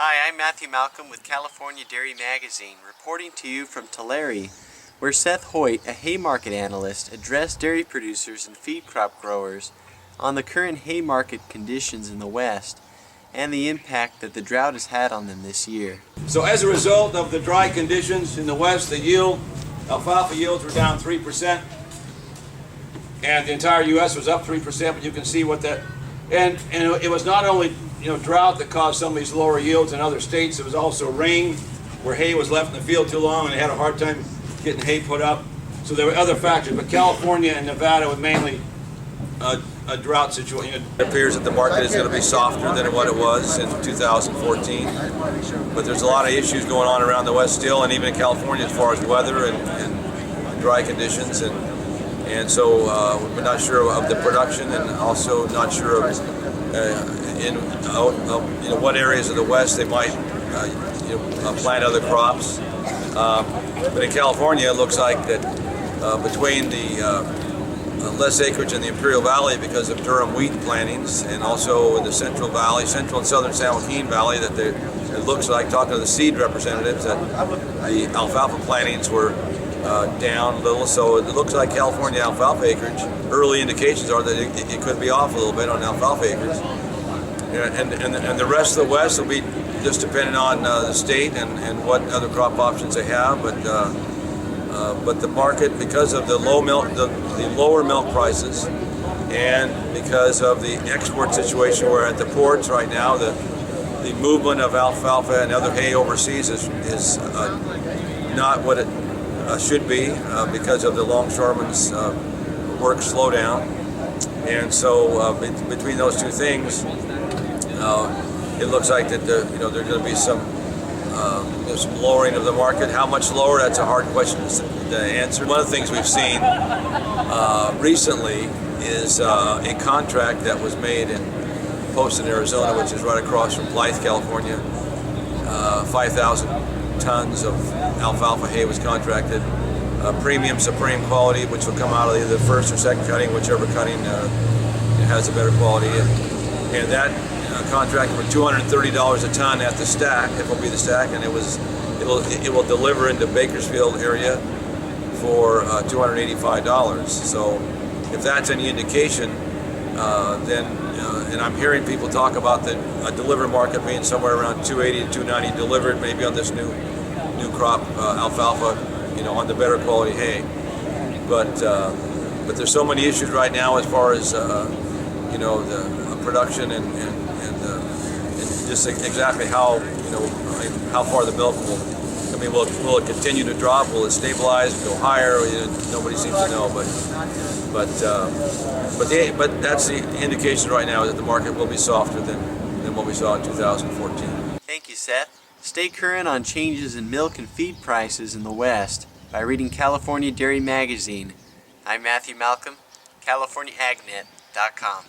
Hi, I'm Matthew Malcolm with California Dairy Magazine, reporting to you from Tulare, where Seth Hoyt, a hay market analyst, addressed dairy producers and feed crop growers on the current hay market conditions in the West and the impact that the drought has had on them this year. So as a result of the dry conditions in the West, alfalfa yields were down 3%, and the entire U.S. was up 3%, but you can see what that, and it was not only drought that caused some of these lower yields in other states. It was also rain, where hay was left in the field too long and they had a hard time getting hay put up. So there were other factors, but California and Nevada were mainly a drought situation. It appears that the market is going to be softer than what it was in 2014, but there's a lot of issues going on around the West still, and even in California as far as weather and dry conditions, and so we're not sure of the production, and also not sure of what areas of the West they might plant other crops. But in California, it looks like that between the less acreage in the Imperial Valley because of Durham wheat plantings, and also in the Central Valley, Central and Southern San Joaquin Valley, that it looks like, talking to the seed representatives, that the alfalfa plantings were down a little. So it looks like California alfalfa acreage, early indications are that it could be off a little bit on alfalfa acreage. And the rest of the West will be just depending on the state and what other crop options they have. But the market, because of the lower milk prices, and because of the export situation, where at the ports right now, the movement of alfalfa and other hay overseas is not what it should be because of the longshoremen's work slowdown. And so between those two things, it looks like that there's going to be some lowering of the market. How much lower? That's a hard question to answer. One of the things we've seen recently is a contract that was made in Poston, Arizona, which is right across from Blythe, California. 5,000 tons of alfalfa hay was contracted. Premium supreme quality, which will come out of either the first or second cutting, whichever cutting has a better quality. And that contract for $230 a ton at the stack, FOB the stack, and it will deliver into Bakersfield area for $285. So if that's any indication, then and I'm hearing people talk about the delivered market being somewhere around 280 to 290 delivered, maybe on this new crop alfalfa, on the better quality hay. But there's so many issues right now as far as the production and just exactly how far the milk will it continue to drop? Will it stabilize and go higher? Nobody seems to know, but that's the indication right now, is that the market will be softer than what we saw in 2014. Thank you, Seth. Stay current on changes in milk and feed prices in the West by reading California Dairy Magazine. I'm Matthew Malcolm, CaliforniaAgNet.com.